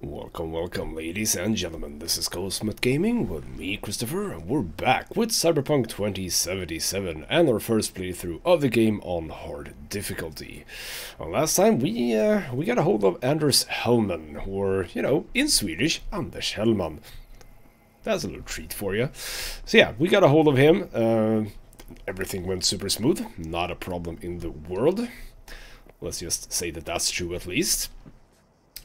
Welcome, welcome, ladies and gentlemen. This is Cosmet Gaming with me, Christopher, and we're back with Cyberpunk 2077 and our first playthrough of the game on hard difficulty. Well, last time we got a hold of Anders Hellman, or in Swedish, Anders Hellman. That's a little treat for you. So yeah, we got a hold of him. Everything went super smooth, not a problem in the world. Let's just say that that's true at least.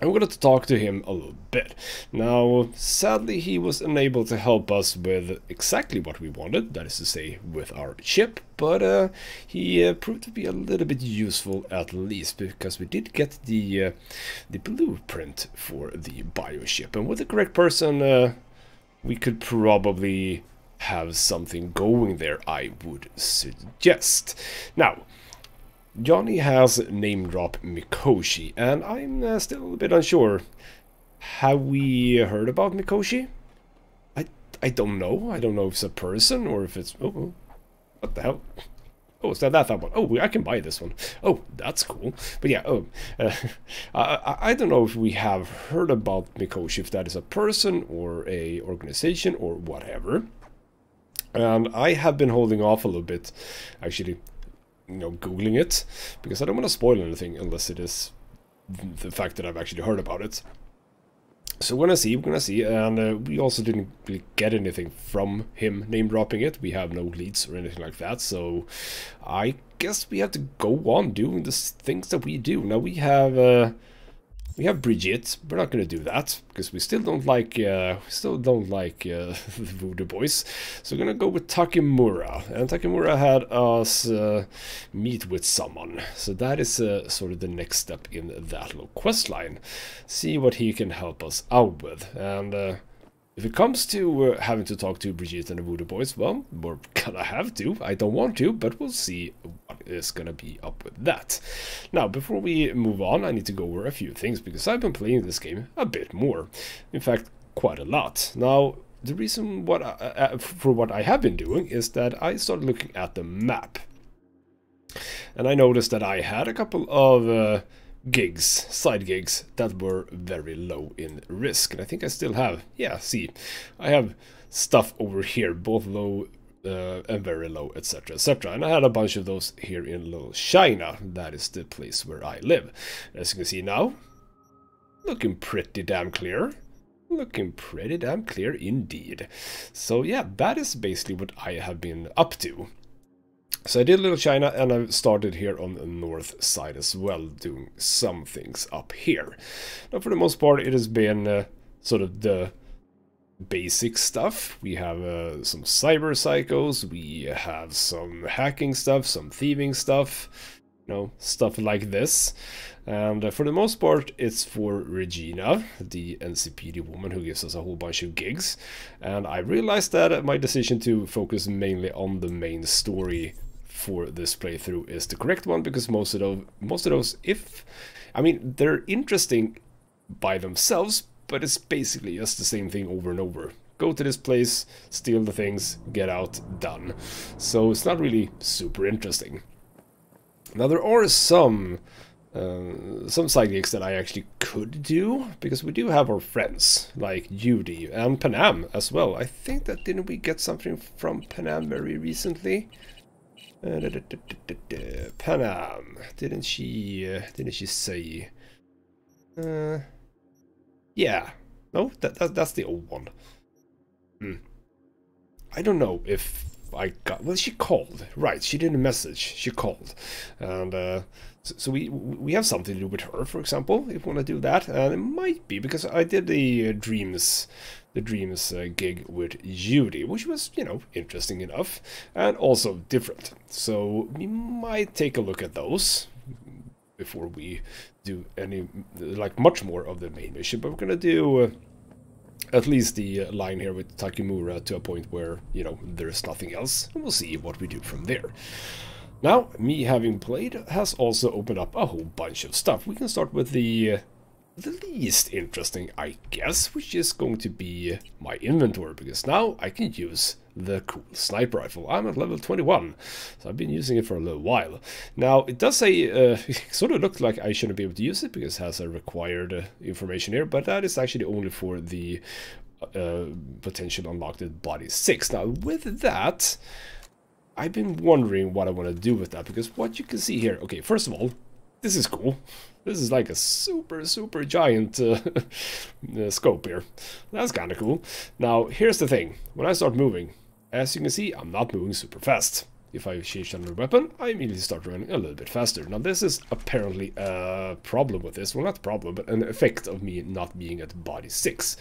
I'm going to talk to him a little bit. Now, sadly, he was unable to help us with exactly what we wanted, that is to say, with our ship, but he proved to be a little bit useful at least, because we did get the blueprint for the bioship, and with the correct person, we could probably have something going there, I would suggest. Now, Johnny has name-dropped Mikoshi, and I'm still a little bit unsure. Have we heard about Mikoshi? I don't know. I don't know if it's a person or if it's... Oh, what the hell? Oh, is that one? Oh, I can buy this one. Oh, that's cool. But yeah, I don't know if we have heard about Mikoshi, if that is a person or a organization or whatever. And I have been holding off a little bit, actually, Googling it, because I don't want to spoil anything unless it is the fact that I've actually heard about it. So we're gonna see, and we also didn't really get anything from him name-dropping it. We have no leads or anything like that, so I guess we have to go on doing the things that we do. Now we have Brigitte. We're not going to do that because we still don't like the Voodoo Boys. So we're going to go with Takemura, and Takemura had us meet with someone. So that is sort of the next step in that little quest line. See what he can help us out with, and if it comes to having to talk to Brigitte and the Voodoo Boys, well, we're gonna have to. I don't want to, but we'll see what is gonna be up with that. Now, before we move on, I need to go over a few things, because I've been playing this game a bit more. In fact, quite a lot. Now, the reason for what I have been doing is that I started looking at the map. And I noticed that I had a couple of... side gigs that were very low in risk, and I think I still have, yeah, see, I have stuff over here, both low and very low, etc, etc, and I had a bunch of those here in Little China. That is the place where I live. As you can see now, looking pretty damn clear. Looking pretty damn clear indeed. So yeah, that is basically what I have been up to. So I did Little China, and I've started here on the north side as well, doing some things up here. Now, for the most part, it has been sort of the basic stuff. We have some cyber psychos, we have some hacking stuff, some thieving stuff, stuff like this. And for the most part, it's for Regina, the NCPD woman who gives us a whole bunch of gigs. And I realized that my decision to focus mainly on the main story for this playthrough is the correct one, because most of those, they're interesting by themselves, but it's basically just the same thing over and over. Go to this place, steal the things, get out, done. So it's not really super interesting. Now there are some side gigs that I actually could do, because we do have our friends like Judy and Panam as well. I think that didn't we get something from Panam very recently? Panam, didn't she say? Yeah, no, that's the old one. I don't know if I got. Well, she called, right? She didn't message. She called, and so we have something to do with her, for example, if we want to do that. And it might be because I did the Dreams gig with Judy, which was, interesting enough, and also different. So we might take a look at those before we do any, much more of the main mission. But we're gonna do at least the line here with Takemura to a point where, there's nothing else, and we'll see what we do from there. Now, me having played has also opened up a whole bunch of stuff. We can start with the the least interesting, I guess, which is going to be my inventory, because now I can use the cool sniper rifle. I'm at level 21, so I've been using it for a little while. Now, it does say, it sort of looked like I shouldn't be able to use it because it has a required information here, but that is actually only for the potential unlocked at body 6. Now, with that, I've been wondering what I want to do with that, because what you can see here, okay, first of all, this is cool. This is like a super giant scope here. That's kind of cool. Now, here's the thing. When I start moving, as you can see, I'm not moving super fast. If I change another weapon, I immediately start running a little bit faster. Now, this is apparently a problem with this. Well, not a problem, but an effect of me not being at body 6.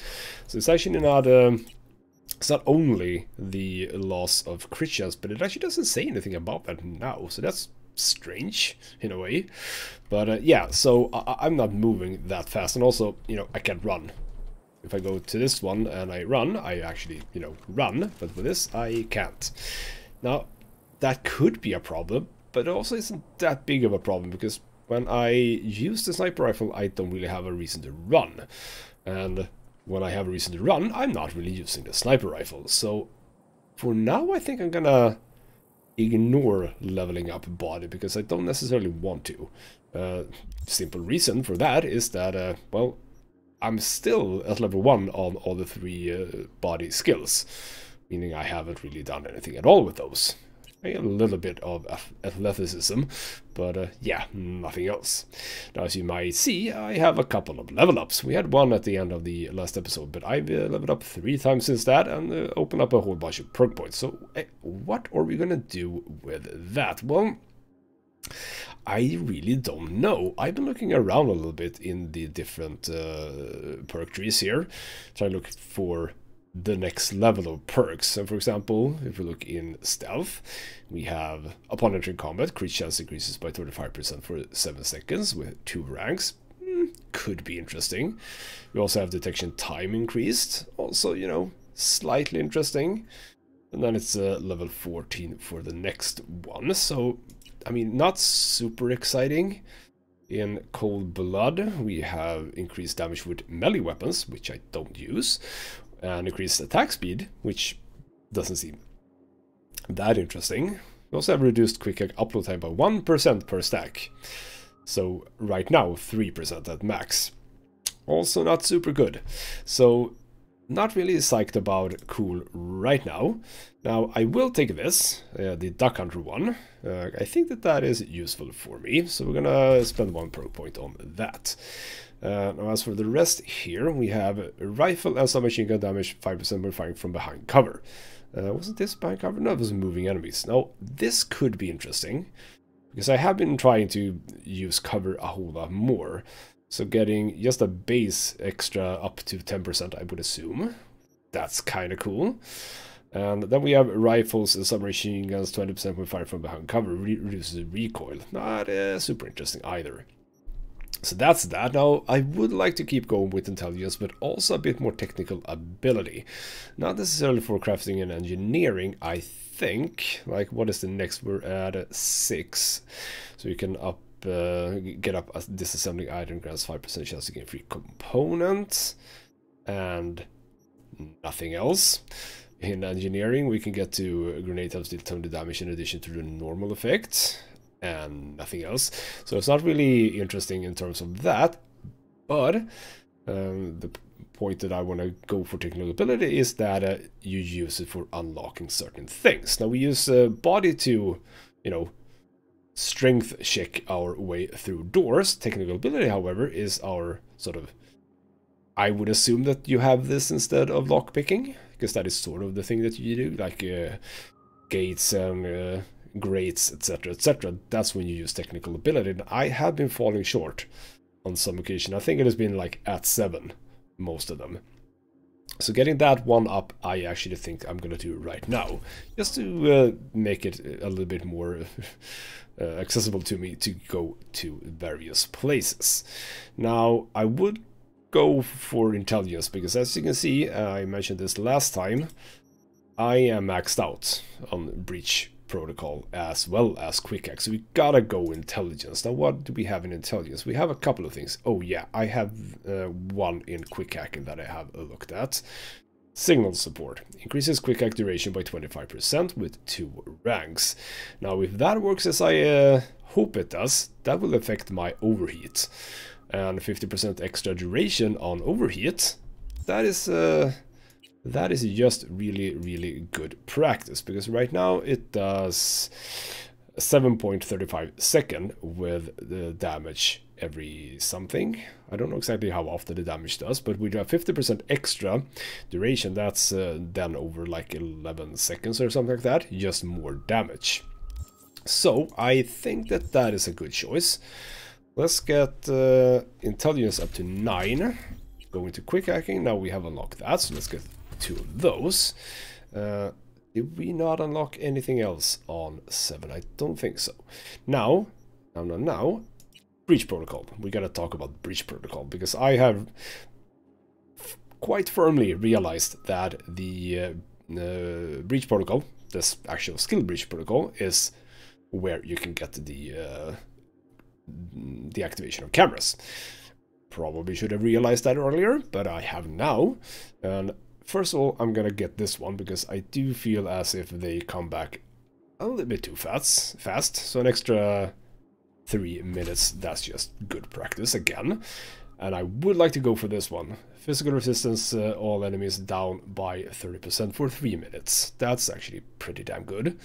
So it's actually not... it's not only the loss of crit chance, but it actually doesn't say anything about that now. So that's strange in a way. But yeah, so I'm not moving that fast. And also, you know, I can't run. If I go to this one and I run, I actually, you know, run. But with this, I can't. Now, that could be a problem, but it also isn't that big of a problem, because when I use the sniper rifle, I don't really have a reason to run. And when I have a reason to run, I'm not really using the sniper rifle. So for now, I think I'm gonna ignore leveling up body, because I don't necessarily want to. Simple reason for that is that, well, I'm still at level 1 on all the 3 body skills, meaning I haven't really done anything at all with those. I have a little bit of athleticism, but yeah, nothing else. Now, as you might see, I have a couple of level ups. We had one at the end of the last episode, but I've leveled up 3 times since that and opened up a whole bunch of perk points. So what are we gonna do with that? Well, I really don't know. I've been looking around a little bit in the different perk trees here, trying to look for the next level of perks. So for example, if we look in stealth, we have upon entering combat, crit chance increases by 35% for 7 seconds with 2 ranks. Could be interesting. We also have detection time increased, also, you know, slightly interesting. And then it's level 14 for the next one. So, I mean, not super exciting. In Cold Blood, we have increased damage with melee weapons, which I don't use, and increased attack speed, which doesn't seem that interesting. We also have reduced quick upload time by 1% per stack. So right now, 3% at max. Also not super good. So not really psyched about cool right now. Now I will take this, the Duck Hunter one. I think that is useful for me. So we're gonna spend 1 perk point on that. Now as for the rest here, we have a rifle and submachine gun damage 5% when firing from behind cover. Wasn't this behind cover? No, it was moving enemies. Now this could be interesting, because I have been trying to use cover a whole lot more. So getting just a base extra up to 10%, I would assume. That's kind of cool. And then we have rifles and submachine guns 20% when firing from behind cover, reduces recoil. Not super interesting either. So that's that. Now, I would like to keep going with intelligence, but also a bit more technical ability. Not necessarily for crafting and engineering, I think. Like, what is the next? We're at 6. So you can get up a disassembling item, grants 5% chance to gain free components. And nothing else. In engineering, we can get to grenade times deal 20 damage in addition to the normal effect. And nothing else. So it's not really interesting in terms of that, but the point that I want to go for technical ability is that you use it for unlocking certain things. Now we use body to, you know, strength check our way through doors. Technical ability, however, is our sort of, I would assume that you have this instead of lockpicking, because that is sort of the thing that you do, like gates and grates, etc, etc. That's when you use technical ability. And I have been falling short on some occasion. I think it has been like at 7, most of them. So getting that one up, I actually think I'm gonna do right now, just to make it a little bit more accessible to me to go to various places. Now I would go for intelligence, because as you can see, I mentioned this last time, I am maxed out on breach protocol as well as quick hack, so we gotta go intelligence. Now what do we have in intelligence? We have a couple of things. Oh yeah, I have one in quick hacking that I have looked at. Signal support increases quick hack duration by 25% with 2 ranks. Now if that works as I hope it does, that will affect my overheat, and 50% extra duration on overheat. That is just really good practice, because right now it does 7.35 second with the damage every something. I don't know exactly how often the damage does, but we have 50% extra duration. That's then over like 11 seconds or something like that, just more damage. So I think that that is a good choice. Let's get intelligence up to 9. Go into quick hacking. Now we have unlocked that, so let's get 2 of those. Did we not unlock anything else on 7? I don't think so. Now, breach protocol. We gotta talk about breach protocol, because I have quite firmly realized that the breach protocol, this actual skill breach protocol, is where you can get the activation of cameras. Probably should have realized that earlier, but I have now. And first of all, I'm gonna get this one, because I do feel as if they come back a little bit too fast. So an extra 3 minutes, that's just good practice again. And I would like to go for this one. Physical resistance, all enemies down by 30% for 3 minutes. That's actually pretty damn good.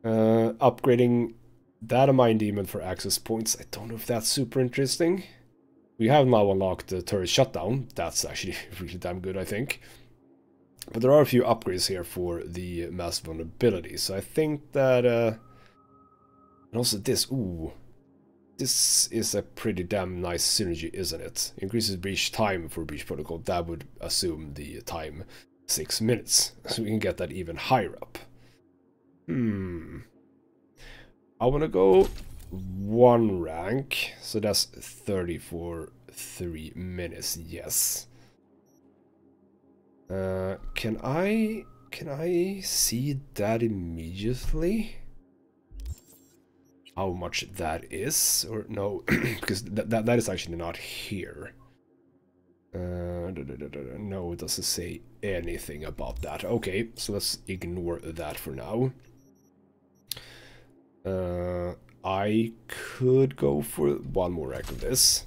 Upgrading Data Mine Demon for access points. I don't know if that's super interesting. We have now unlocked the turret shutdown. That's actually really damn good, I think. But there are a few upgrades here for the mass vulnerability. So I think that... and also this... Ooh. This is a pretty damn nice synergy, isn't it? Increases breach time for breach protocol. That would assume the time 6 minutes. So we can get that even higher up. I want to go 1 rank. So that's 30 for 3 minutes. Yes. Can I see that immediately? How much that is? Or no, because that is actually not here. No, it doesn't say anything about that. Okay, so let's ignore that for now. I could go for 1 more rank of this.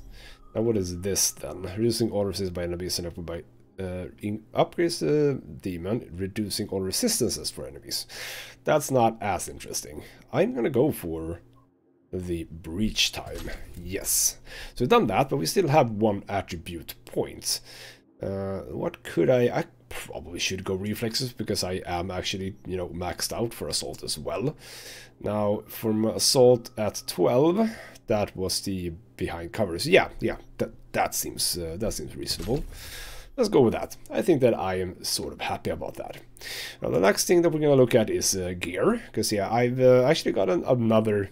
Now what is this then? Reducing all resistance by enemies and by upgrades the demon, reducing all resistances for enemies. That's not as interesting. I'm gonna go for the breach time. Yes. So we've done that, but we still have 1 attribute point. What could I probably should go reflexes, because I am actually, you know, maxed out for assault as well. Now, from assault at 12, that was the behind covers. Yeah, that seems reasonable. Let's go with that. I think that I am sort of happy about that. Now, the next thing that we're gonna look at is gear, because yeah, I've actually got another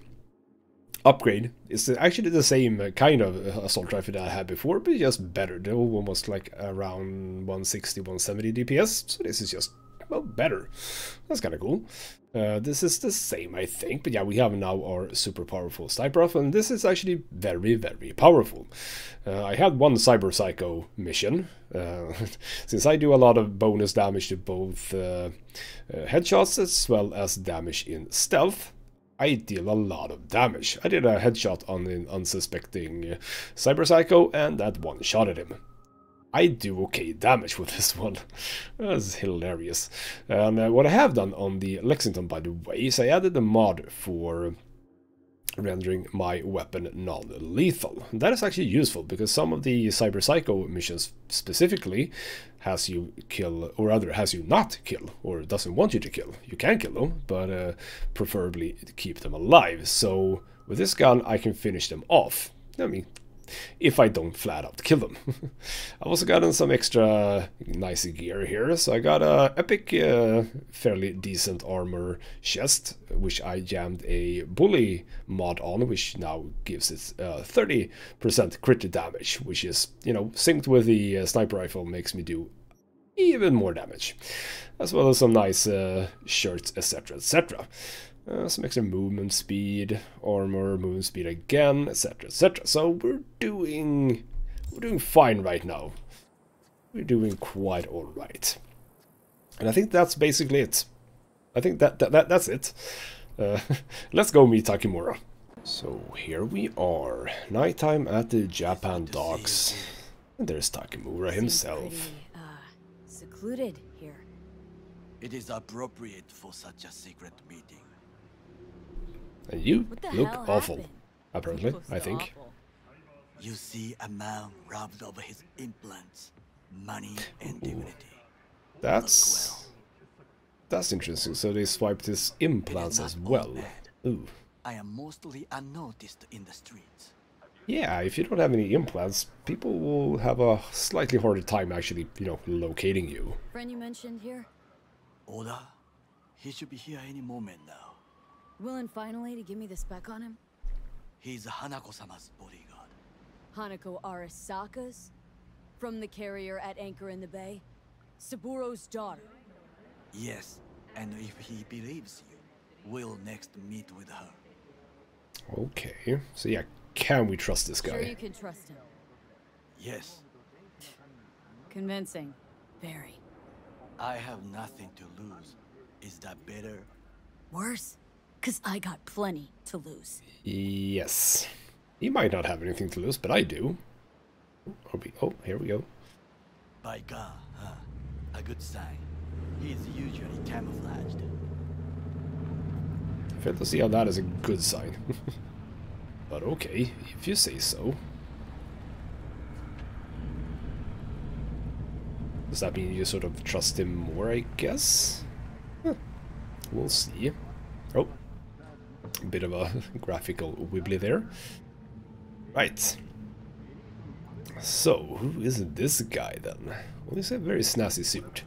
upgrade. It's actually the same kind of assault rifle that I had before, but just better. They're almost like around 160, 170 DPS, so this is just, well, better. That's kind of cool. This is the same, I think, but yeah, we have now our super powerful sniper rifle, and this is actually very powerful. I had 1 Cyber Psycho mission. Since I do a lot of bonus damage to both headshots as well as damage in stealth, I deal a lot of damage. I did a headshot on an unsuspecting Cyber Psycho, and that one-shotted him. I do okay damage with this one. That's hilarious. And what I have done on the Lexington, by the way, is I added a mod for rendering my weapon non-lethal. That is actually useful, because some of the Cyber Psycho missions specifically has you kill, or rather has you not kill, or doesn't want you to kill. You can kill them, but preferably keep them alive. So with this gun I can finish them off. I mean, if I don't flat out kill them. I've also gotten some extra nice gear here. So I got a epic, fairly decent armor chest, which I jammed a bully mod on, which now gives it 30% crit damage, which is, you know, synced with the sniper rifle, makes me do even more damage, as well as some nice shirts, etc, etc. Some extra movement speed, armor, movement speed again, etc, etc. So we're doing fine right now. We're doing quite alright. And I think that's basically it. I think that's it. Let's go meet Takemura. So here we are, nighttime at the Japan docks. And there's Takemura himself. Pretty, secluded here. It is appropriate for such a secret meeting. And you look hell awful, happened? apparently, I think. Awful. You see a man robbed of his implants, money and dignity. That's interesting. So they swiped his implants as well. Ooh. I am mostly unnoticed in the streets. Yeah, if you don't have any implants, people will have a slightly harder time actually, locating you. Friend you mentioned here? Oda? He should be here any moment now. Willing finally to give me the spec on him? He's Hanako-sama's bodyguard. Hanako Arasaka's? From the carrier at anchor in the bay? Saburo's daughter? Yes, and if he believes you, we'll next meet with her. Okay, so yeah, can we trust this guy? Sure you can trust him. Yes, Convincing. Very. I have nothing to lose. Is that better? Worse? 'Cause I got plenty to lose. Yes. He might not have anything to lose, but I do. Oh, here we go. By God, huh? A good sign. He's usually camouflaged. I fail to see how that is a good sign. But okay, if you say so. Does that mean you sort of trust him more, I guess? Huh. We'll see. Oh. A bit of a graphical wibbly there. Right. So, who is this guy then? Well, he's a very snazzy suit.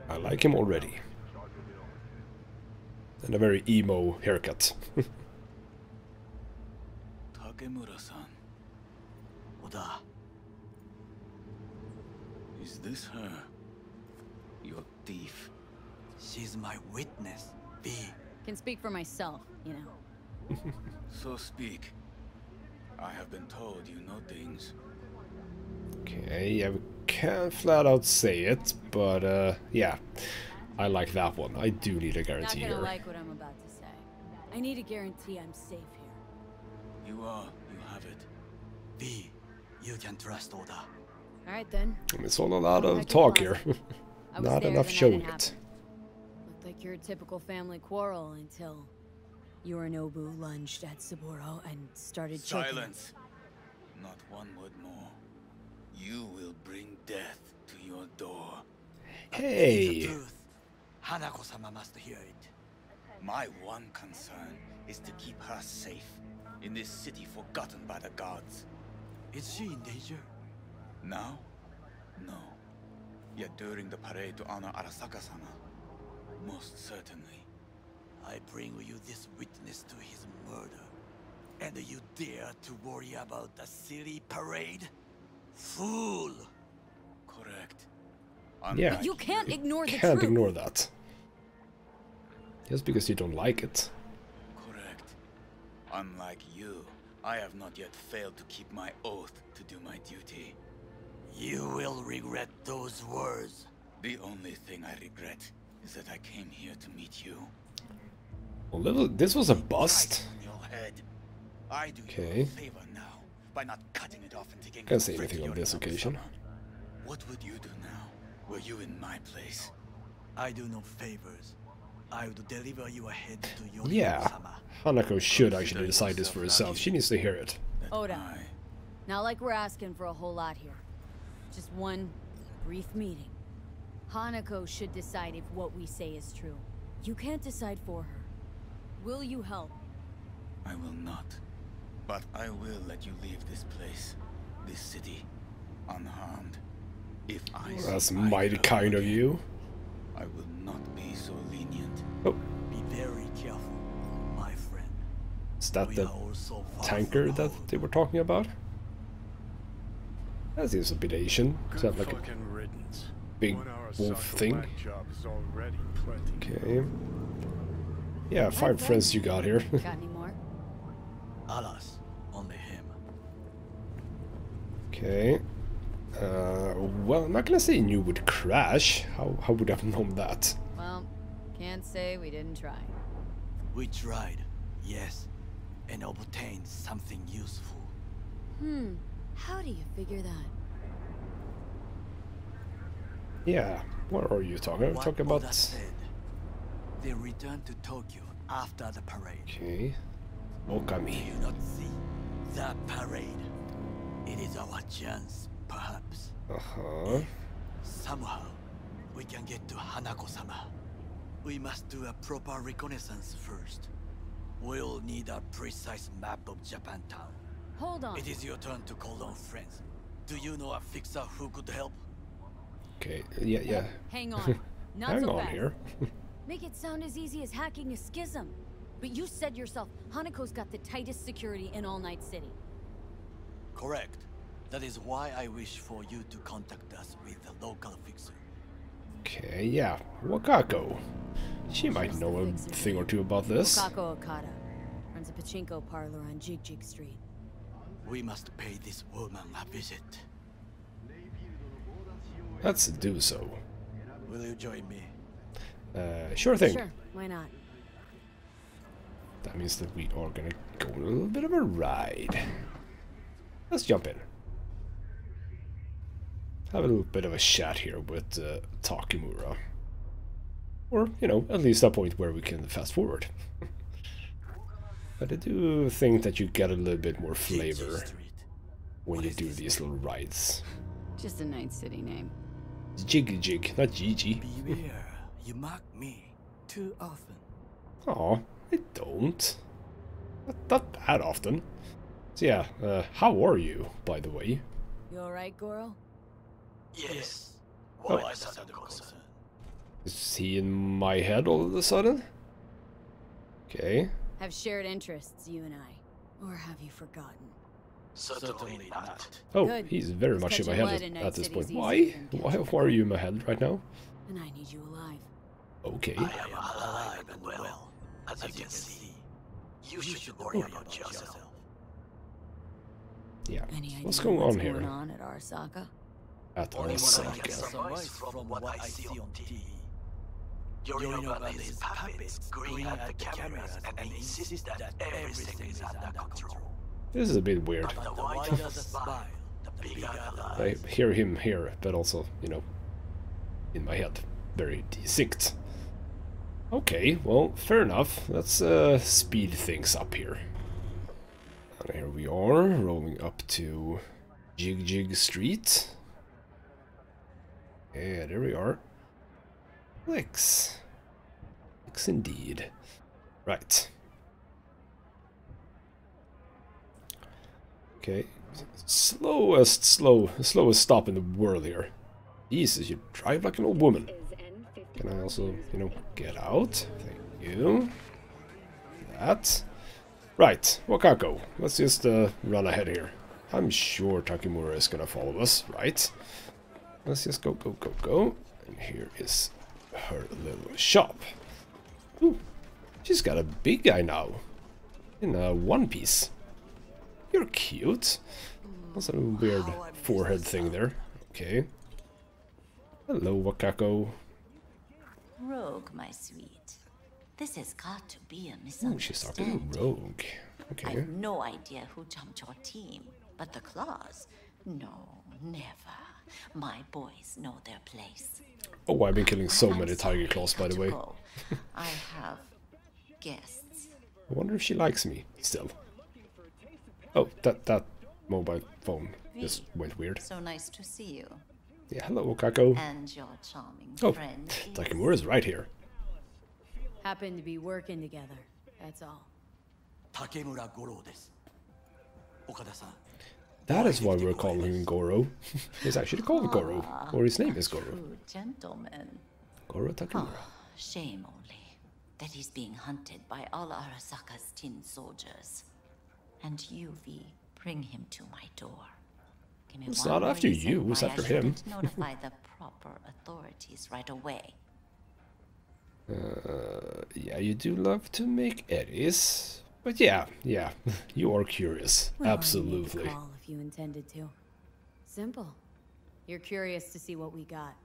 I like him already. And a very emo haircut. Takemura-san. Oda. Is this her? Your thief? She's my witness, V. Can speak for myself, you know. So speak. I have been told you know things. Okay, yeah, we can't flat out say it, but yeah, I like that one. I do need a guarantee Not gonna here. like what I'm about to say. I need a guarantee I'm safe here. You have it. V, you can trust Oda. Alright then. It's all a lot Back of in talk closet. here. I was Not there enough the night showing it it. happened. Looked like your typical family quarrel until Yorinobu lunged at Saburo and started choking. Silence! Not one word more. You will bring death to your door. The Hey! truth. Hanako-sama must hear it. My one concern is to keep her safe in this city forgotten by the gods. Is she in danger? Now? No. Yet during the parade to honor Arasaka-sama, most certainly. I bring you this witness to his murder. And you dare to worry about a silly parade? Fool! Correct. Yeah. Unlike You can't ignore the Can't truth. ignore that. Just because you don't like it. Correct. Unlike you, I have not yet failed to keep my oath to do my duty. You will regret those words. The only thing I regret is that I came here to meet you. Well, this was a bust. Right on your head. I do you Okay. a favor now by not cutting it off and taking Can't say straight to anything on this Yorinobu-sama. occasion. What would you do now? Were you in my place? I do no favors. I would deliver you ahead to your Yeah. sama. Hanako should actually decide this for herself. She needs to hear it. That Oda. I, Not like we're asking for a whole lot here. Just one brief meeting. Hanako should decide if what we say is true. You can't decide for her. Will you help? I will not. But I will let you leave this place, this city, unharmed. If I see That's my mighty girl kind of again, you. I will not be so lenient. Oh, Be very careful, my friend. is that We the are all so far tanker from that home. they were talking about? That seems a bit Asian. Is that like a fucking riddance. big One hour wolf Arasaka thing? whack job is already plenty. Okay. Yeah, 5 friends you got here. Got any more? Alas, only him. Okay. Well, I'm not gonna say you would crash. How would I have known that? Well, can't say we didn't try. We tried, yes, and obtained something useful. How do you figure that? Yeah, what are you talking? I'm What talking Oda about. said. They returned to Tokyo after the parade. Okay. Do Okami. you not see that parade? It is our chance, perhaps. Uh-huh. Somehow, we can get to Hanako-sama. We must do a proper reconnaissance first. We'll need a precise map of Japantown. Hold on. It is your turn to call on friends. Do you know a fixer who could help? Okay, yeah. Hang on. Not Hang so on fast. here. Make it sound as easy as hacking a schism. But you said yourself, Hanako's got the tightest security in All Night City. Correct. That is why I wish for you to contact us with the local fixer. Okay, yeah. Wakako. She might know a thing or two about this. Kako Okada runs a pachinko parlor on Jig Jig Street. We must pay this woman a visit. Let's do so. Will you join me? Sure thing. Sure, why not? That means that we are gonna go on a little bit of a ride. Let's jump in. Have a little bit of a chat here with Takemura. Or, you know, at least a point where we can fast forward. But I do think that you get a little bit more flavor when you do these little rides. Just a Night City name. Jiggy Jig, not Gigi. Beware, you mock me too often. Aw, I don't. Not that often. So yeah, how are you, by the way? You alright, Goro? Yes. Oh. Why is that concern? Is he in my head all of a sudden? Okay. Have shared interests, you and I. Or have you forgotten? Certainly not. Oh, Good. he's very Just much in my catching head blood in at Night this City's point. easier Why? than Why are you in my head right now? And I need you alive. Okay. I am alive and well. As you can see, you should worry about yourself. Yeah. Any idea What's going on going here? on at Arasaka? At Only what I can Arasaka. surmise from what I see on TV. Yorinobu and his puppets grin at the cameras and insist that everything is under control. This is a bit weird. But the wider the smile, the bigger the I lies. hear him here, but also, you know, in my head. Very distinct. Okay, well, fair enough. Let's speed things up here. And here we are, rolling up to Jig Jig Street. Yeah, there we are. Clicks. Clicks indeed. Right. Okay. Slowest stop in the world here. Jesus, you drive like an old woman. Can I also, you know, get out? Thank you. That. Right, Wakako. Let's just run ahead here. I'm sure Takemura is gonna follow us, right? Let's just go. And here is her little shop. Ooh, she's got a big guy now. In a one piece. You're cute. What's that weird forehead thing there? Okay. Hello, Wakako. Rogue, my sweet. This has got to be a Ooh, she's talking misunderstanding. to Rogue. I Okay. have no idea who jumped your team, but the claws? No, never. My boys know their place. Oh, I've been killing so I'm many sorry, tiger claws, by the gotta way. go. I have guests. I wonder if she likes me still. Oh, that mobile phone just went weird. So nice to see you. Yeah, hello, Wakako. And your charming Oh, friend is... Takemura's right here. Happen to be working together, that's all. Takemura Goro desu. Okada-san. That is why we're calling him Goro. He's actually called Goro, or his name is Goro. True gentleman. Goro Takemura. Shame only that he's being hunted by all Arasaka's tin soldiers. And you, V, bring him to my door. Give me It's one not more after reason you, it's why after I him. shouldn't notify the proper authorities right away. Yeah, you do love to make eddies. But yeah, you are curious. Well, Absolutely. I'd make a call if you intended to. Simple. You're curious to see what we got.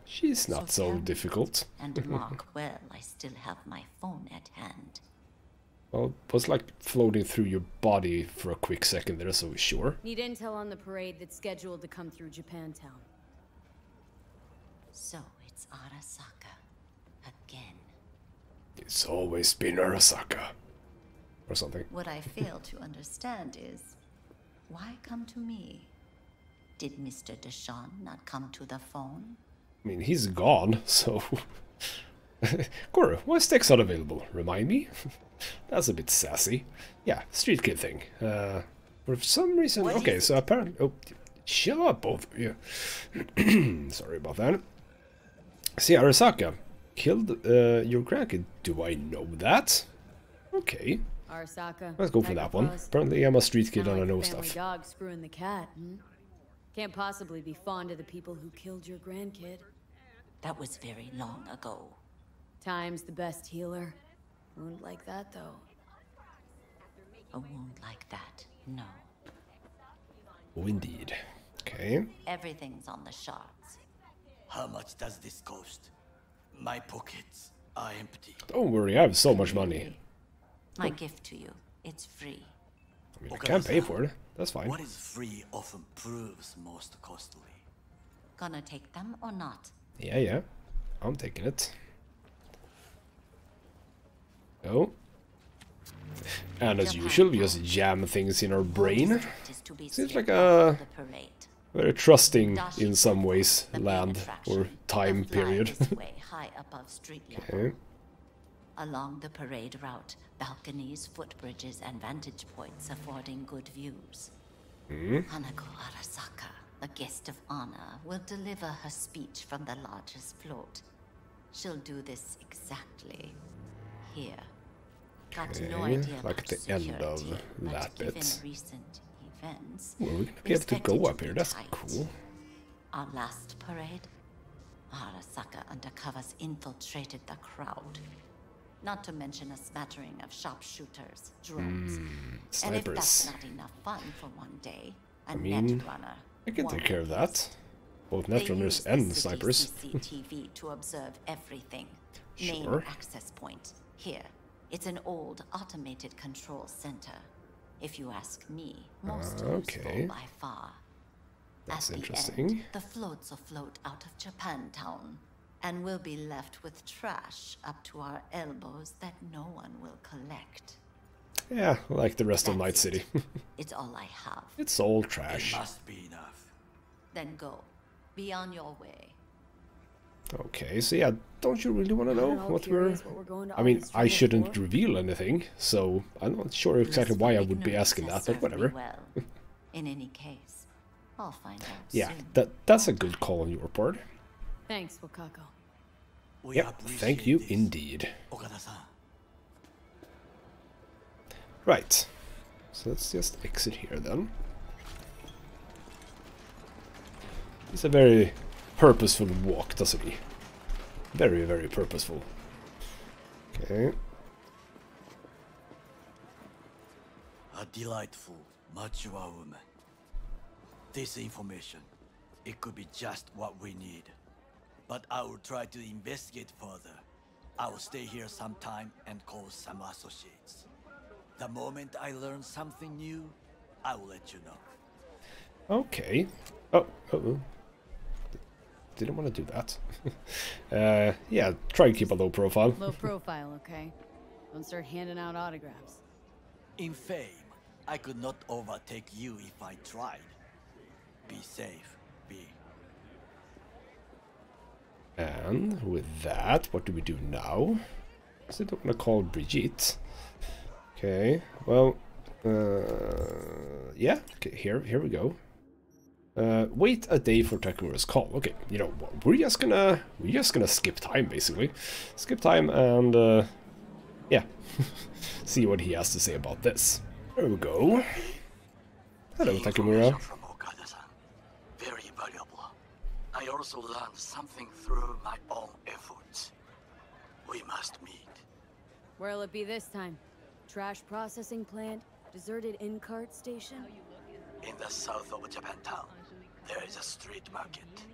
She's not so tell me, difficult. And mark well, I still have my phone at hand. Well, it was like floating through your body for a quick second there, so sure. Need intel on the parade that's scheduled to come through Japantown. So it's Arasaka again. It's always been Arasaka. Or something. What I fail to understand is, why come to me? Did Mr. Deshawn not come to the phone? I mean, he's gone, so... Goro, why is Tex unavailable? Remind me? That's a bit sassy. Yeah, street kid thing. For some reason... Okay, so apparently... Oh, shut up, both of you. Sorry about that. See, Arasaka killed your grandkid. Do I know that? Okay. Arasaka. Let's go for that one. Apparently I'm a street kid and I know stuff. Dog screwing the cat. Can't possibly be fond of the people who killed your grandkid. That was very long ago. Time's the best healer. Wound like that, though. A wound like that, no. Oh, indeed. Okay. Everything's on the shards. How much does this cost? My pockets are empty. Don't worry, I have so much money. My gift to you, it's free. I mean, I can't pay for it. That's fine. What is free often proves most costly. Gonna take them or not? Yeah. I'm taking it. Oh. And as usual, we just jam things in our brain. Seems like a very trusting, in some ways, land or time period. High above street level. Okay. Along the parade route, balconies, footbridges, and vantage points affording good views. Hanako Arasaka, the guest of honor, will deliver her speech from the largest float. She'll do this exactly here. Got no idea like the about end of security, that but given bit. recent events, Well, we're gonna be able to go up here. That's cool. Our last parade, Arasaka undercovers infiltrated the crowd. Not to mention a smattering of sharpshooters, drones. And if that's Snipers. not enough fun for one day, a mean, netrunner. I can take care of that. Both They netrunners use the and city snipers. CCTV to observe everything. Main Sure. access point. Here. It's an old automated control center. If you ask me, most okay. useful by far. That's At the interesting. end, the floats will float out of Japantown, and we'll be left with trash up to our elbows that no one will collect. Yeah, like the rest of Night That's City. it. It's all I have. It's all It trash. must be enough. Then go. Be on your way. Okay, so yeah, don't you really want to know Not at all what we're... curious what we're going to I all mean, this I trouble shouldn't for. reveal anything, so I'm not sure exactly why I would be asking that, but whatever. Well. In any case, I'll find out Yeah, soon. that's a good call on your part. Thanks, Wakako. We Yeah, thank you appreciate this, indeed. Okada-san. Right, so let's just exit here then. It's a very purposeful walk, doesn't he? Very, very purposeful. Okay. A delightful, mature woman. This information, it could be just what we need. But I will try to investigate further. I will stay here some time and call some associates. The moment I learn something new, I will let you know. Okay. Oh. Didn't want to do that. Yeah, try and keep a low profile. Low profile, okay? Don't start handing out autographs. In fame, I could not overtake you if I tried. Be safe, B. And with that, what do we do now? Is it gonna call Brigitte? Okay, well, yeah, okay, here we go. Wait a day for Takemura's call. Okay, you know what? We're just gonna skip time basically, skip time and yeah, see what he has to say about this. There we go. Hello, Takemura. From Okada-san. Very valuable. I also learned something through my own efforts. We must meet. Where'll it be this time? Trash processing plant? Deserted in-cart station? In the south of Japantown, there is a street market.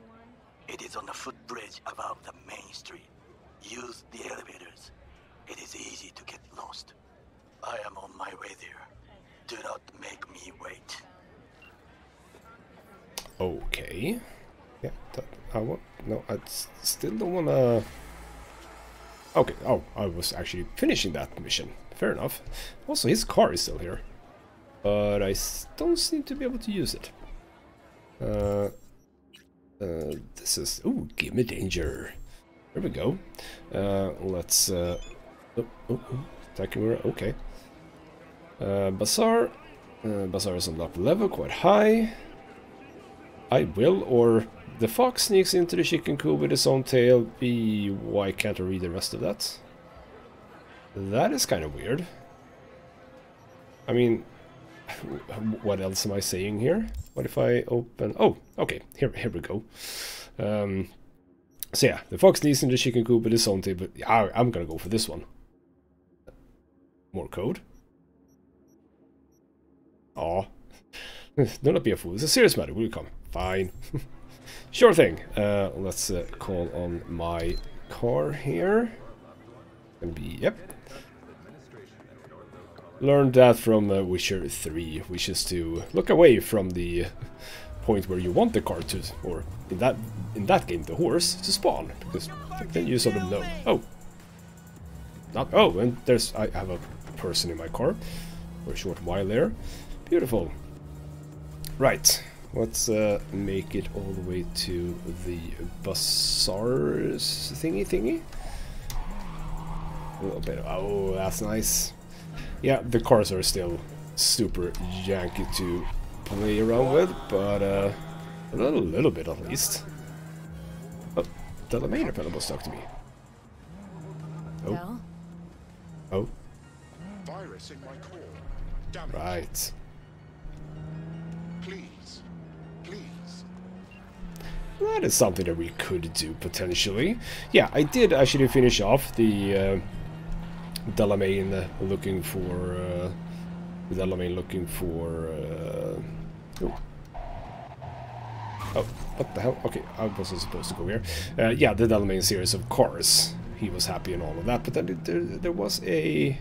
It is on the footbridge above the main street. Use the elevators. It is easy to get lost. I am on my way there. Do not make me wait. Okay. Yeah, I still don't wanna... Okay, oh, I was actually finishing that mission. Fair enough. Also, his car is still here. But I don't seem to be able to use it. This is... Ooh, give me danger. There we go. Let's... Takemura, okay. Bazaar. Bazaar is on up level, quite high. I will, or... The fox sneaks into the chicken coop with his own tail. Why can't I read the rest of that? That is kind of weird. I mean... What else am I saying here? What if I open... Oh, okay, here we go. So yeah, the fox sneaks into the chicken coop with his own tail, but yeah, I'm gonna go for this one. More code. Aw. Do not be a fool. It's a serious matter. Will you come? Fine. Sure thing. Let's call on my car here. Gonna be, yep. Learned that from Witcher 3, which is to look away from the point where you want the car to, or in that game, the horse, to spawn, because then you sort of know. Oh. Not, oh, and there's, I have a person in my car for a short while there. Beautiful. Right. Let's make it all the way to the bazaars thingy. A little bit. Oh, that's nice. Yeah, the cars are still super janky to play around with, but a little bit at least. Oh, the Lemainer fellow stuck to me. Oh. Well? Oh. Virus in my core. Damage. Right. Please. Please. That is something that we could do, potentially. Yeah, I did actually finish off the Delamain looking for... Oh, what the hell? Okay, I wasn't supposed to go here. Yeah, the Delamain series of cars. He was happy and all of that, but then there was a...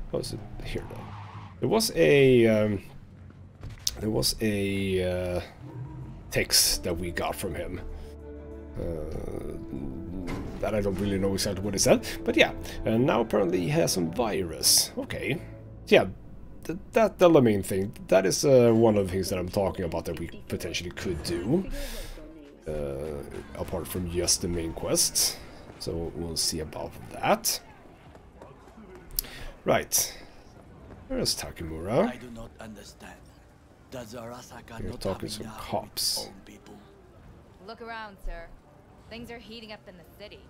What was it? Here, then. There was a text that we got from him. That I don't really know exactly what it said, but yeah. And now apparently he has some virus. Okay. Yeah, that's the main thing. That is one of the things that I'm talking about that we potentially could do. Apart from just the main quest. So we'll see about that. Right. Where's Takemura? I do not understand. Does Arasaka You're not talking have some enough cops. of its own people? Look around, sir. Things are heating up in the city.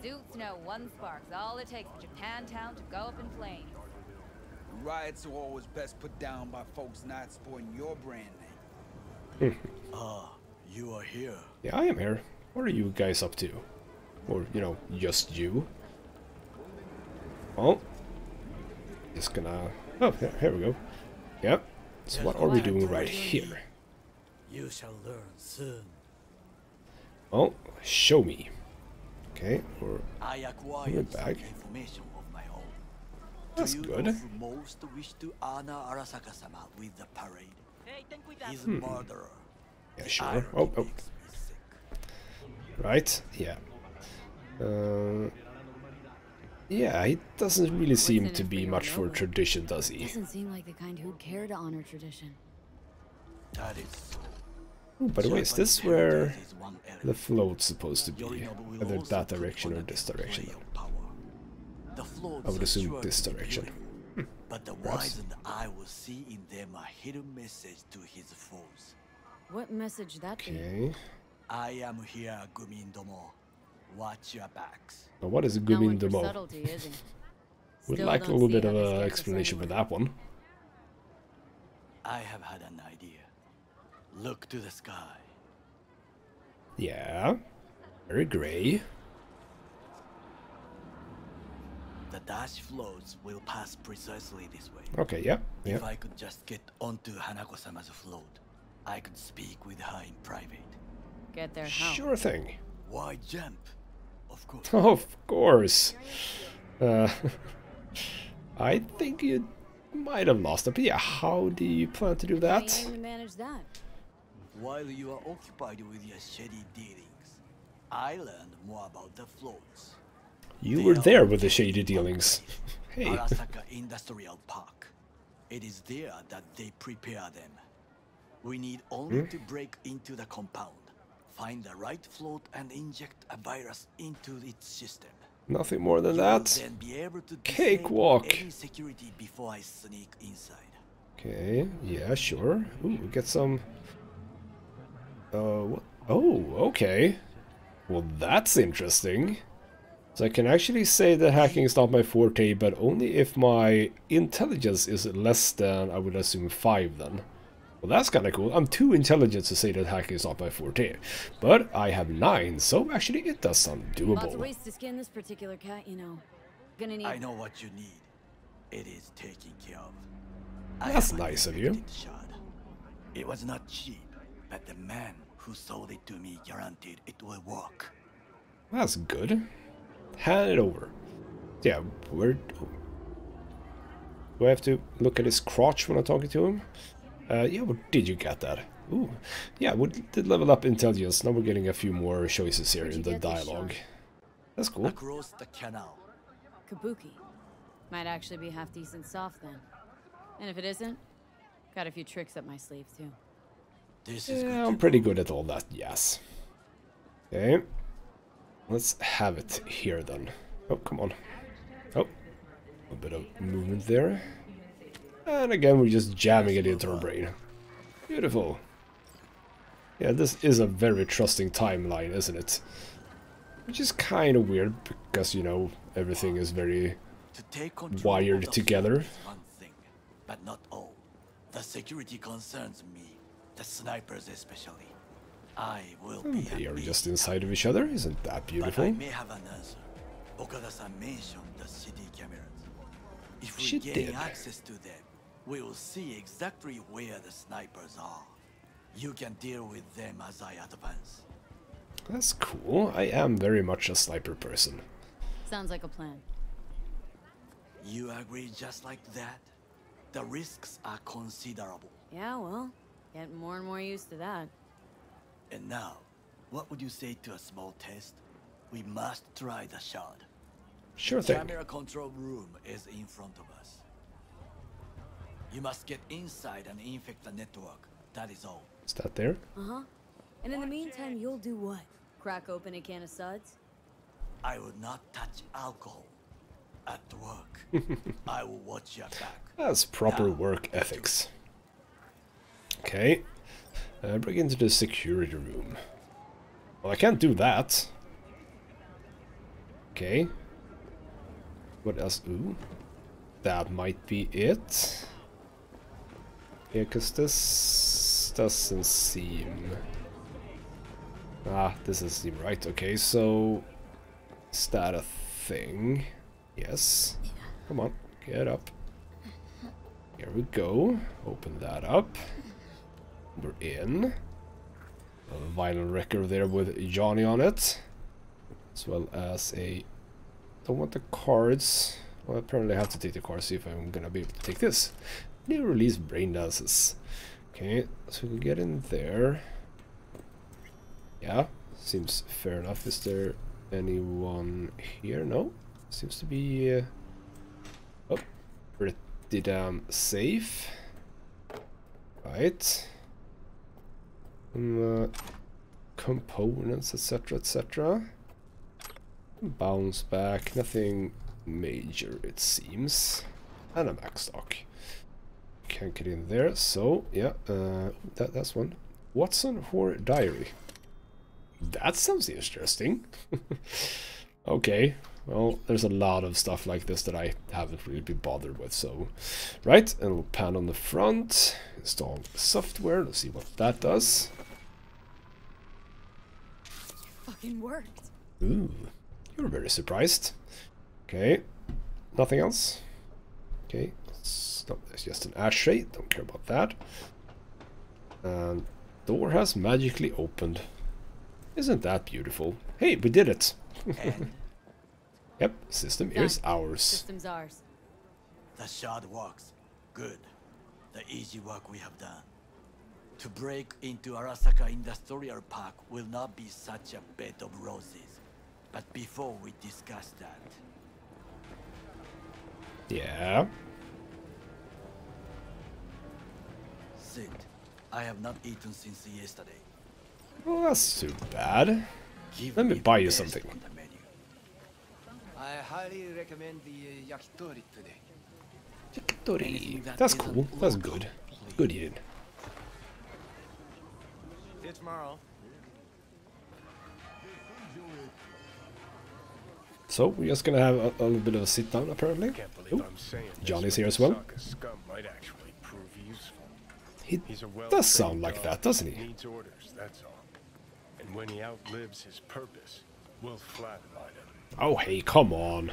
Zoots know one spark's all it takes for Japantown to go up in flames. Riots are always best put down by folks not supporting your brand name. Ah, you are here. Yeah, I am here. What are you guys up to? Or, you know, just you? Well, just gonna... Oh, here we go. Yep. So what are we doing right here? You shall learn soon. Well, show me. Okay, or... I Give me acquired some back. information of my own. That's Do you good. know who most wish to honor Arasaka-sama with the parade? His murderer. Yeah, The sure. irony Oh. makes me sick. Right, yeah. Yeah, he doesn't really seem in to it be for much for Yorinobu? tradition, does he? Doesn't seem like the kind who'd care to honor tradition. That is so. Ooh, by the way, is Japanese this where heritage is one element. the float's supposed to be? Yorinobu will Either also that put direction on or a this display direction. of power. The floats I would are assume sure this to be direction. beautiful, but the Perhaps. wizened eye will see in them a hidden message to his foes. What message that be? Okay. I am here, Gumindomo. Watch your backs. Now what is Not Gumin one for Demo? subtlety, is he? Would Still like a don't little see bit how of this an gets us explanation for anywhere. that one. I have had an idea. Look to the sky. Yeah. Very grey. The dash floats will pass precisely this way. Okay, yeah. Yeah. If I could just get onto Hanako-sama's float, I could speak with her in private. Get there how? Sure thing. Why jump? Of course. Of course. I think you might have lost it, but yeah, how do you plan to do How that? you aim to manage that? While you are occupied with your shady dealings, I learned more about the floats. You were there with the shady dealings. Hey. Arasaka Industrial Park. It is there that they prepare them. We need only to break into the compound, find the right float and inject a virus into its system. Nothing more than You will that. then be able to Cakewalk. disable any security before I sneak inside. Okay, yeah, sure. Ooh, we get some... what? Oh, okay. Well, that's interesting. So I can actually say that hacking is not my forte, but only if my intelligence is less than, I would assume, 5 then. Well, that's kind of cool. I'm too intelligent to say that hacking is not my forte. But I have 9, so actually it does sound Lots of doable. ways to skin this particular cat, you know. Gonna need... I know what you need. It is taken care of. That's have nice of you. unlimited shard. It was not cheap, but the man who sold it to me guaranteed it will work. That's good. Hand it over. Yeah, where... Do I have to look at his crotch when I'm talking to him? Yeah, what did you get that? Ooh. Yeah, we did level up intelligence. Now we're getting a few more choices here Where'd in you the get this dialogue. shard? That's cool. Across the canal. Kabuki. Might actually be half decent soft then. And if it isn't, got a few tricks up my sleeve too. This is Yeah, good I'm to pretty know. good at all that, yes. Okay. Let's have it here then. Oh, come on. Oh. A bit of movement there. And again, we're just jamming it into our brain. Beautiful. Yeah, this is a very trusting timeline, isn't it? Which is kind of weird, because, you know, everything is very To take control wired of the together. float is one thing, but not all. The security concerns me, the snipers especially. I will be They are happy. just inside of each other, isn't that But I beautiful? may have an answer. Okada-san mentioned the city cameras. If we She gain did. access to them, we will see exactly where the snipers are. You can deal with them as I advance. That's cool. I am very much a sniper person. Sounds like a plan. You agree just like that? The risks are considerable. Yeah, well, getting more and more used to that. And now, what would you say to a small test? We must try the shard. Sure The thing. camera control room is in front of us. You must get inside and infect the network. That is all. Is that there? Uh-huh. And in the meantime, you'll do what? Crack open a can of suds? I will not touch alcohol. At work, I will watch your back. That's proper Now, work ethics. Okay. Break into the security room. Well, I can't do that. Okay. What else? Ooh. That might be it. Yeah, because this doesn't seem... Ah, this doesn't seem right. Okay, so... Is that a thing? Yes. Come on, get up. Here we go. Open that up. We're in. A vinyl record there with Johnny on it. As well as a... Don't want the cards. Well, apparently I have to take the cards, see if I'm gonna be able to take this. New release brain dances. Okay, so we can get in there. Yeah, seems fair enough. Is there anyone here? No? Seems to be... oh, pretty damn safe. Right. Components, etc, etc. Bounce back, nothing major it seems. And a max stock. Can't get in there, so yeah, that's one. Watson Horror Diary. That sounds interesting. Okay, well, there's a lot of stuff like this that I haven't really been bothered with, so... Right, and we'll pan on the front, install software, let's see what that does. fucking worked. Ooh, you're very surprised. Okay, nothing else. Okay, stop. There's just an ashtray. Don't care about that. And door has magically opened. Isn't that beautiful? Hey, we did it. Yep, system is ours. System's ours. The shard works. Good. The easy work we have done. To break into Arasaka Industrial Park will not be such a bed of roses. But before we discuss that... Yeah. Sit. I have not eaten since yesterday. Well, that's too bad. Give Let me buy you the best something. on the menu. I highly recommend the yakitori today. Yakitori. That's cool. That's good. Good eating. See you tomorrow. So we're just gonna have a little bit of a sit down apparently. Can't believe Ooh, I'm saying this, Johnny's but here as well. Arasaka's scum might actually prove useful. He He's a does sound well-trained like dog that, doesn't he? Needs orders, that's all. And when he outlives his purpose, we'll flatline him. Oh hey, come on.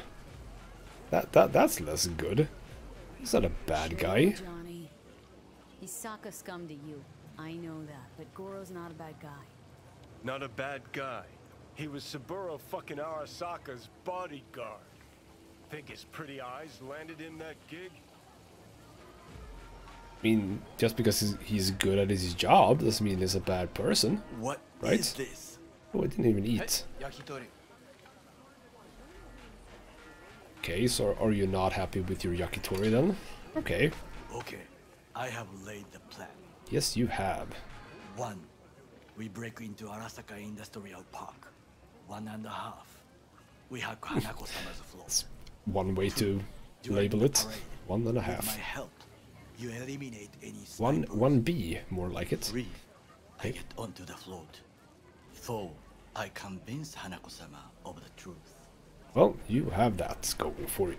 That's less good. He's not a bad guy. Johnny. He's Saka scum to you. I know that, but Goro's not a bad guy. Not a bad guy. He was Saburo fucking Arasaka's bodyguard. Think his pretty eyes landed him that gig? I mean, just because he's good at his job doesn't mean he's a bad person. What Right? is this? Oh, I didn't even eat. Yakitori. Okay, so are you not happy with your yakitori then? Okay. Okay, I have laid the plan. Yes, you have. 1. We break into Arasaka Industrial Park. 1.5. We have Hanako-sama's floor. One way to label it. 1.5. With my help, you eliminate any One snipers. 1B, more like it. 3. I get onto the float. 4. I convince Hanako-sama of the truth. Well, you have that going for you.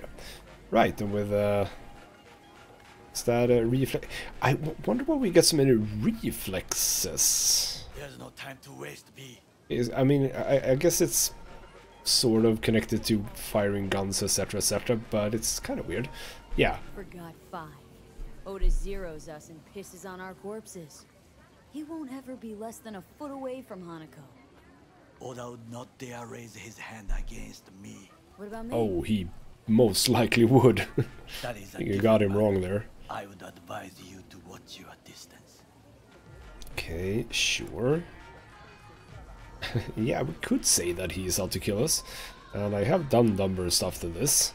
Right, and with is that a reflex? I wonder why we get so many reflexes. There's no time to waste, B. I mean, I guess it's sort of connected to firing guns, etc., but it's kind of weird. Yeah. Forgot 5. Otis zeroes us and pisses on our corpses. He won't ever be less than a foot away from Hanako. Oda would not dare raise his hand against me. What about me? Oh, he most likely would. That is a You got him different wrong matter. there. I would advise you to watch your distance. Okay, sure. Yeah, we could say that he's out to kill us. And I have done dumber stuff than this.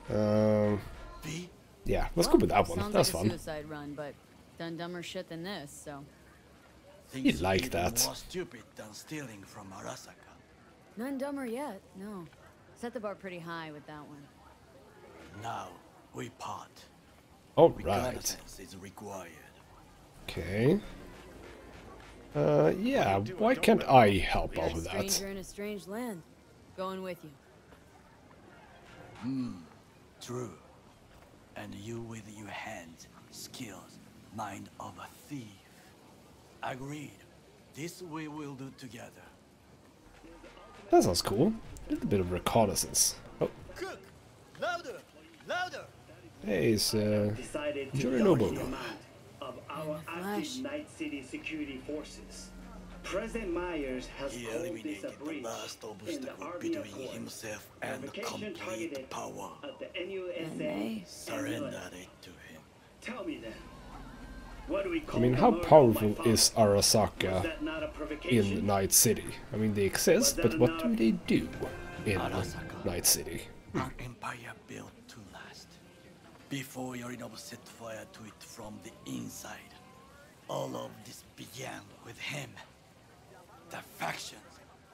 B? Yeah, let's go with that one. Sounds That's like fun. a suicide run, but done dumber shit than this, so... Things like even that. more stupid than stealing from Arasaka. None dumber yet, no. Set the bar pretty high with that one. Now, we part. Alright. Reconnaissance is required. Okay. Yeah, why can't I help You're out a with that? stranger in a strange land. Going with you. True. And you with your hands, skills, mind of a thief. Agreed. This we will do together. That sounds cool. A little bit of reconnaissance. Oh, Cook! Louder! Louder! hey, it's decided to Yorinobu. double the amount of our Flash. active Night City security forces. President Myers has He called this eliminated a the breach last in the obstacle Army between Accord. himself and the Provocation complete targeted power. at the NUSA And they and Surrender military. it to him. Tell me then, what do we I call mean, the how murder of my powerful father? is Was Arasaka that not a provocation? in Night City? I mean, they exist, but what do they do in Arasaka. Night City? An empire built to last. Before Yorinobu set fire to it from the inside. All of this began with him. The factions,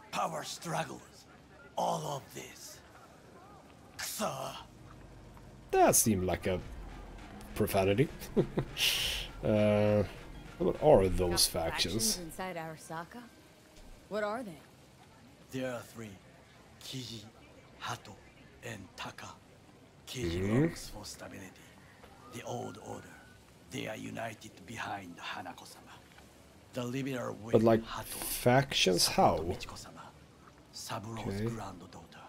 power struggles, all of this. Ksa. That seemed like a profanity. What are those Got factions? inside Arasaka? What are they? There are 3. Kiji, Hato, and Taka. Kiji works for stability. The old order. They are united behind Hanako-sama. The liberal wing But like Hato factions, support how? Michiko-sama. Saburo's granddaughter.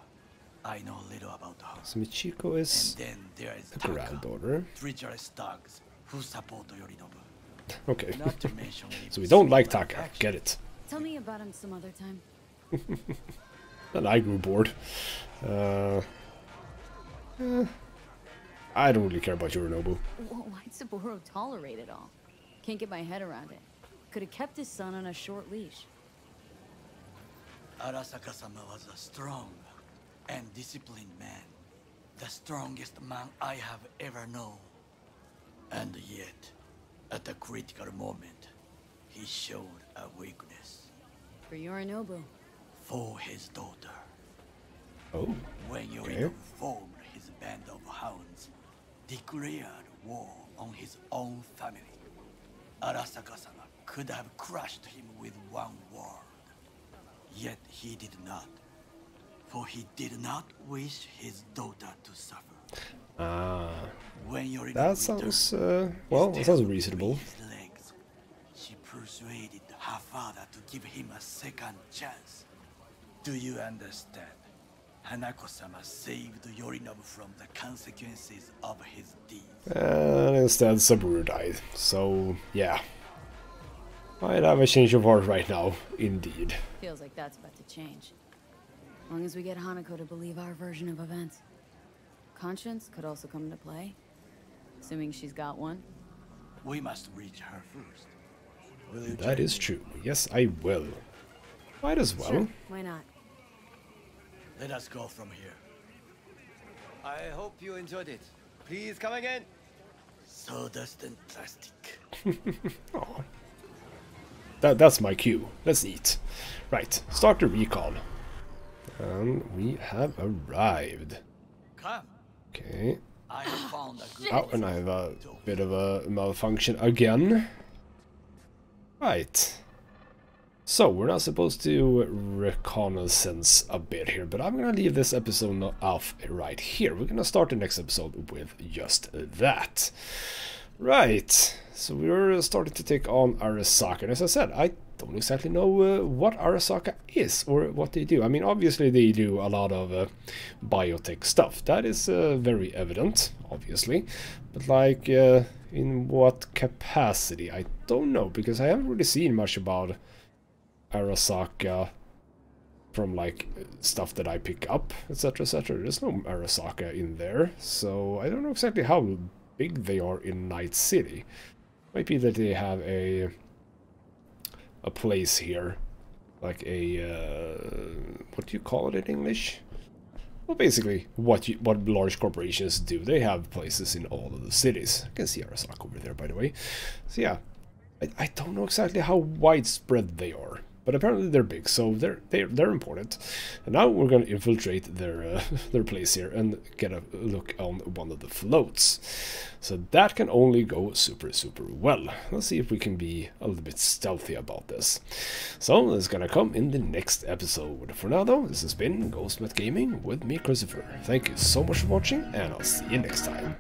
I know little about her. So Michiko is And then there is the Taka, granddaughter. treacherous thugs who support Yorinobu. Okay. Not to mention So we don't like Taka. Get it. Tell me about him some other time. And I grew bored. I don't really care about Yorinobu. Why'd Saburo tolerate it all? Can't get my head around it. Could have kept his son on a short leash. Arasaka-sama was a strong and disciplined man. The strongest man I have ever known. And yet, at a critical moment, he showed a weakness. For Yorinobu. For his daughter. Oh. When Yorinobu formed his band of hounds, declared war on his own family, Arasaka-sama could have crushed him with one word. Yet he did not. For he did not wish his daughter to suffer. When Yorinobu that sounds, well, that sounds reasonable. his legs, she persuaded her father to give him a second chance. Do you understand? Hanako-sama saved Yorinobu from the consequences of his deeds. And instead Saburo died. So, yeah. Might have a change of heart right now, indeed. Feels like that's about to change. As long as we get Hanako to believe our version of events. Conscience could also come into play. Assuming she's got one. We must reach her first. Will you That is true. Yes, I will. Might as well. Sure, why not? Let us go from here. I hope you enjoyed it. Please come again. Sawdust and plastic. Aw. That's my cue. Let's eat. Right, start the recon. And we have arrived. Come. Okay. I have found a good Oh, and I have a bit of a malfunction again. Right. So, we're not supposed to reconnaissance a bit here, but I'm gonna leave this episode off right here. We're gonna start the next episode with just that. Right. So we're starting to take on Arasaka, and as I said, I don't exactly know what Arasaka is or what they do. I mean, obviously they do a lot of biotech stuff. That is very evident, obviously. But like, in what capacity? I don't know, because I haven't really seen much about Arasaka from like stuff that I pick up, etc, etc. There's no Arasaka in there, so I don't know exactly how big they are in Night City. Might be that they have a place here, like a what do you call it in English? Well, basically what large corporations do. They have places in all of the cities. I can see Arasaka over there, by the way. So yeah, I don't know exactly how widespread they are. But apparently they're big, so they're important. And now we're gonna infiltrate their place here and get a look on one of the floats. So that can only go super well. Let's see if we can be a little bit stealthy about this. So it's gonna come in the next episode. For now though, this has been Ghostmat Gaming with me, Christopher. Thank you so much for watching, and I'll see you next time.